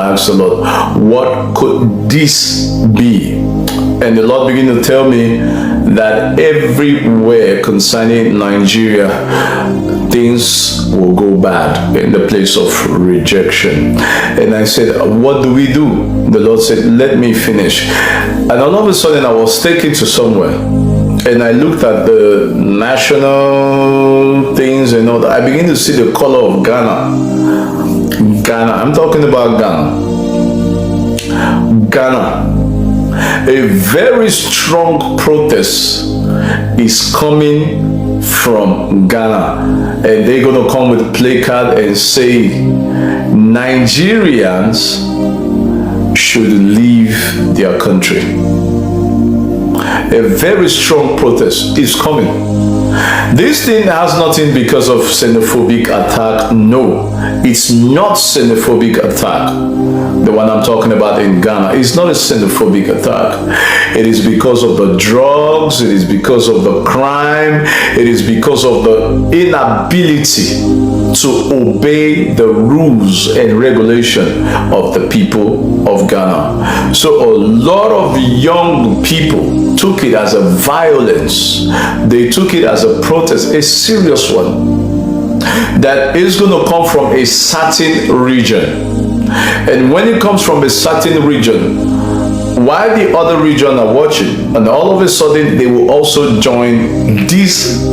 Ask the Lord, what could this be? And the Lord began to tell me that everywhere concerning Nigeria, things will go bad in the place of rejection. And I said, what do we do? The Lord said, let me finish. And all of a sudden, I was taken to somewhere. And I looked at the national things and all that. I began to see the color of Ghana. I'm talking about Ghana. A very strong protest is coming from Ghana, and they're going to come with placard and say Nigerians should leave their country. A very strong protest is coming. This thing has nothing because of xenophobic attack. No, it's not xenophobic attack. The one I'm talking about in Ghana is not a xenophobic attack. It is because of the drugs, it is because of the crime, it is because of the inability to obey the rules and regulation of the people of Ghana. So a lot of young people took it as a violence. They took it as a protest, a serious one, that is going to come from a certain region. And when it comes from a certain region, while the other region are watching, and all of a sudden they will also join this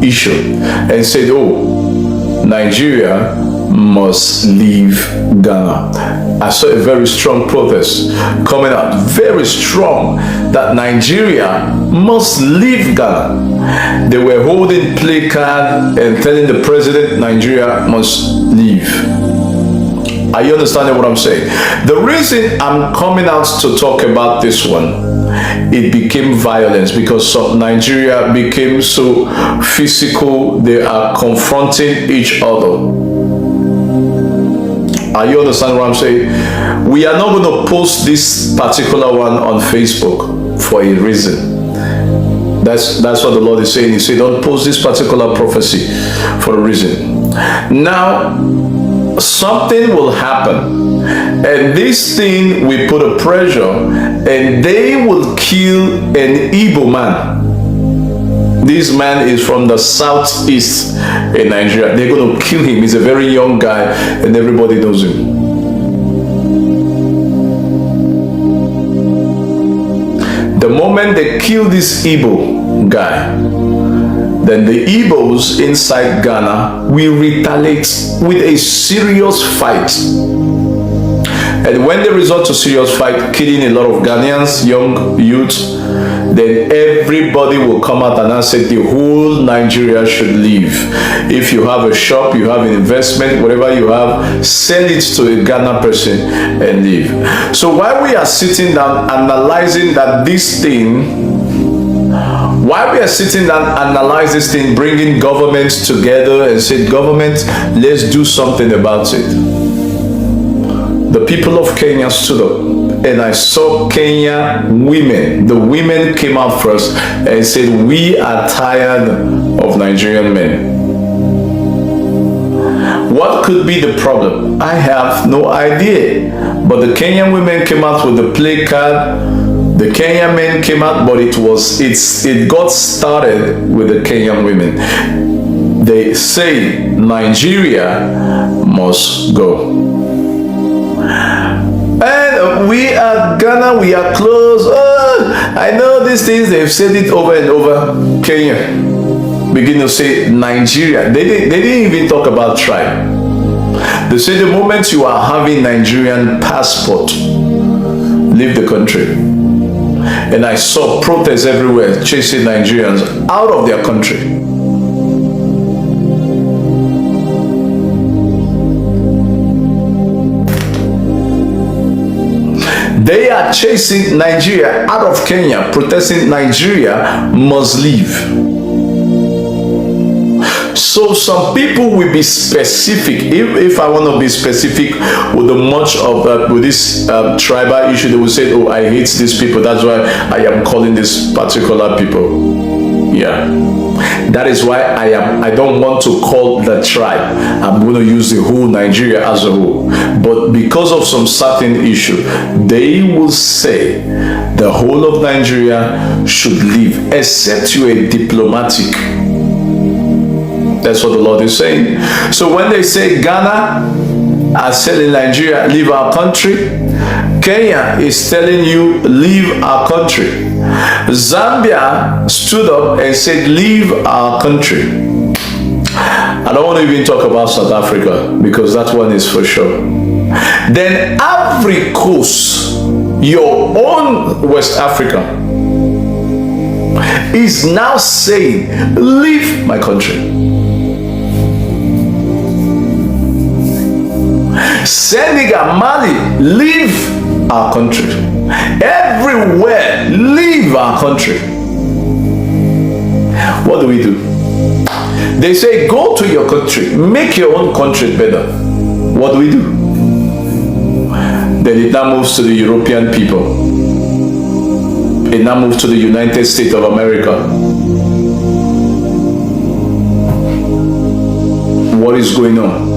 issue and say, oh, Nigeria must leave Ghana. I saw a very strong protest coming out, very strong, that Nigeria must leave Ghana. They were holding placard and telling the president Nigeria must leave. Are you understanding what I'm saying? The reason I'm coming out to talk about this one, it became violence because Nigeria became so physical. They are confronting each other. Are you understanding what I'm saying? We are not going to post this particular one on Facebook for a reason. That's what the Lord is saying. He said, don't post this particular prophecy for a reason. Now, something will happen, and this thing will put a pressure, and they will kill an Igbo man. This man is from the southeast in Nigeria. They're going to kill him. He's a very young guy, and everybody knows him. The moment they kill this Igbo guy, then the Igbos inside Ghana will retaliate with a serious fight. And when they resort to serious fight, killing a lot of Ghanaians, young youth, then everybody will come out and say the whole Nigeria should leave. If you have a shop, you have an investment, whatever you have, sell it to a Ghana person and leave. So while we are sitting down analyzing that this thing, while we are sitting down analyze this thing, bringing governments together and say, government, let's do something about it. The people of Kenya stood up, and I saw Kenya women. The women came out first and said, we are tired of Nigerian men. What could be the problem? I have no idea. But the Kenyan women came out with the placard. The Kenyan men came out, but it got started with the Kenyan women. They say Nigeria must go. And we are Ghana, we are close. I know these things, they've said it over and over. Kenya begin to say Nigeria. They didn't even talk about tribe. They say the moment you are having Nigerian passport, leave the country. And I saw protests everywhere chasing Nigerians out of their country. They are chasing Nigeria out of Kenya, protesting Nigeria must leave. So some people will be specific. If I want to be specific with the much of with this tribal issue, they will say, oh, I hate these people. That's why I am calling these particular people. Yeah. That is why I don't want to call the tribe. I'm going to use the whole Nigeria as a whole. But because of some certain issue, they will say the whole of Nigeria should leave, except you are diplomatic. That's what the Lord is saying. So when they say Ghana are telling Nigeria, leave our country, Kenya is telling you, leave our country. Zambia stood up and said, leave our country. I don't want to even talk about South Africa because that one is for sure. Then Ivory Coast, your own West Africa, is now saying, leave my country. Senegal, Mali, leave our country. Everywhere, leave our country. What do? They say, go to your country, make your own country better. What do? Then it now moves to the European people. It now moves to the United States of America. What is going on?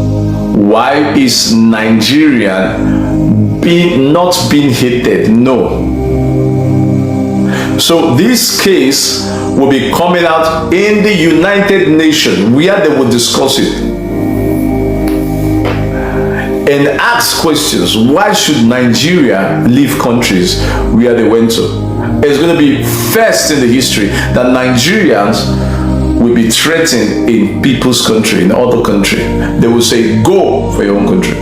Why is Nigeria not being hated? No. So this case will be coming out in the United Nations where they will discuss it and ask questions. Why should Nigeria leave countries where they went to? It's going to be first in the history that Nigerians will be threatened in people's country, in other country. They will say, go for your own country.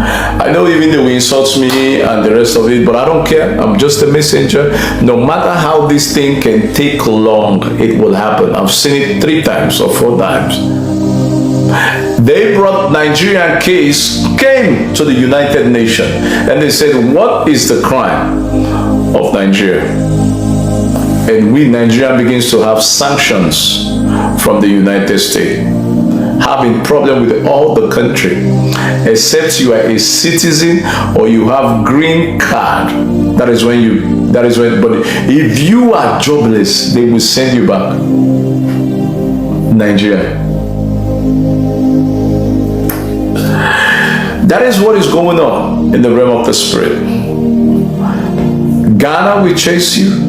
I know even they will insult me and the rest of it, but I don't care. I'm just a messenger. No matter how this thing can take long, it will happen. I've seen it 3 times or 4 times. They brought Nigerian case, came to the United Nations, and they said, what is the crime of Nigeria? And we, Nigeria, begins to have sanctions from the United States, having problem with all the country, except you are a citizen or you have green card. But if you are jobless, they will send you back. Nigeria. That is what is going on in the realm of the spirit. Ghana will chase you.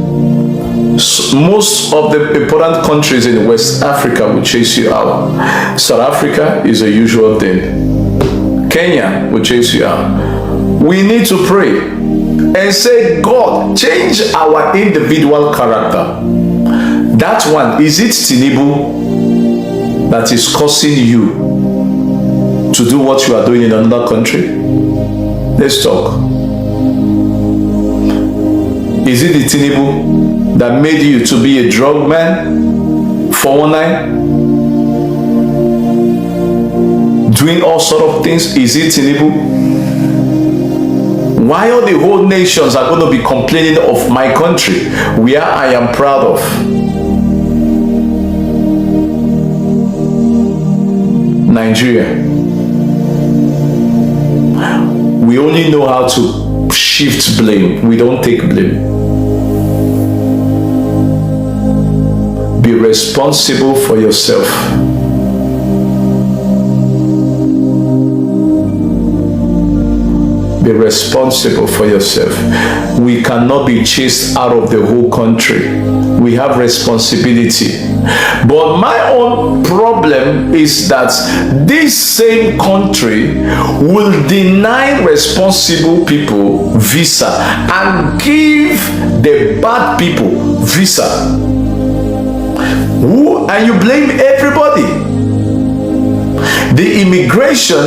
Most of the important countries in West Africa will chase you out. South Africa is a usual thing. Kenya will chase you out. We need to pray and say, God, change our individual character. That one, is it Tinubu that is causing you to do what you are doing in another country? Let's talk. Is it the Tinubu that made you to be a drug man, 419, doing all sort of things? Is it Tinubu? Why all the whole nations are going to be complaining of my country, where I am proud of? Nigeria. We only know how to shift blame. We don't take blame. Be responsible for yourself. Be responsible for yourself. We cannot be chased out of the whole country. We have responsibility. But my own problem is that this same country will deny responsible people visa and give the bad people visa. And you blame everybody. The immigration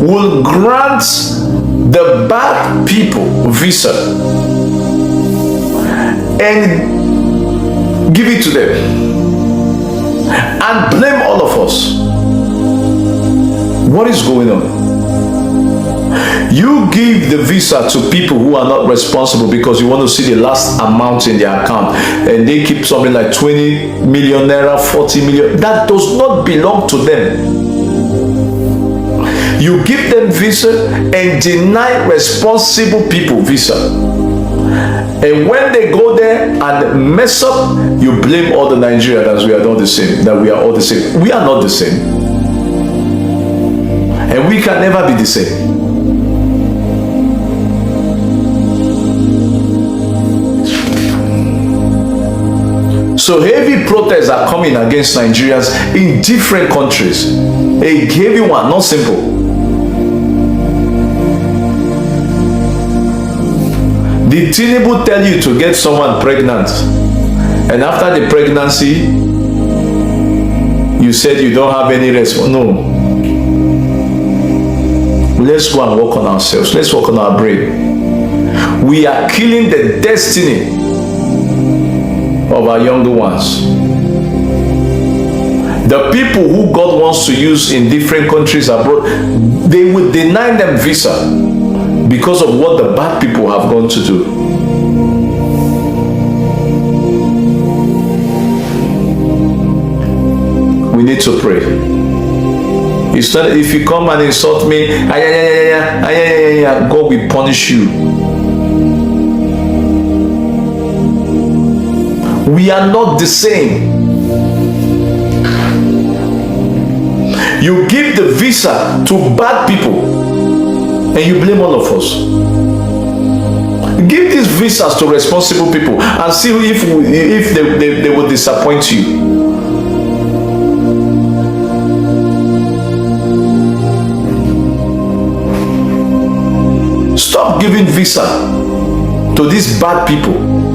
will grant the bad people visa and give it to them and blame all of us. What is going on? You give the visa to people who are not responsible because you want to see the last amount in their account, and they keep something like 20 million naira, 40 million. That does not belong to them. You give them visa and deny responsible people visa. And when they go there and mess up, you blame all the Nigerians. We are not the same. That we are all the same. We are not the same. And we can never be the same. So heavy protests are coming against Nigerians in different countries. A heavy one, not simple. Did Tinubu tell you to get someone pregnant, and after the pregnancy, you said you don't have any response? No. Let's go and work on ourselves. Let's work on our brain. We are killing the destiny of our younger ones. The people who God wants to use in different countries abroad, they will deny them visa because of what the bad people have gone to do. We need to pray. It's not if you come and insult me, God will punish you. We are not the same. You give the visa to bad people and you blame all of us. Give these visas to responsible people and see if they will disappoint you. Stop giving visa to these bad people.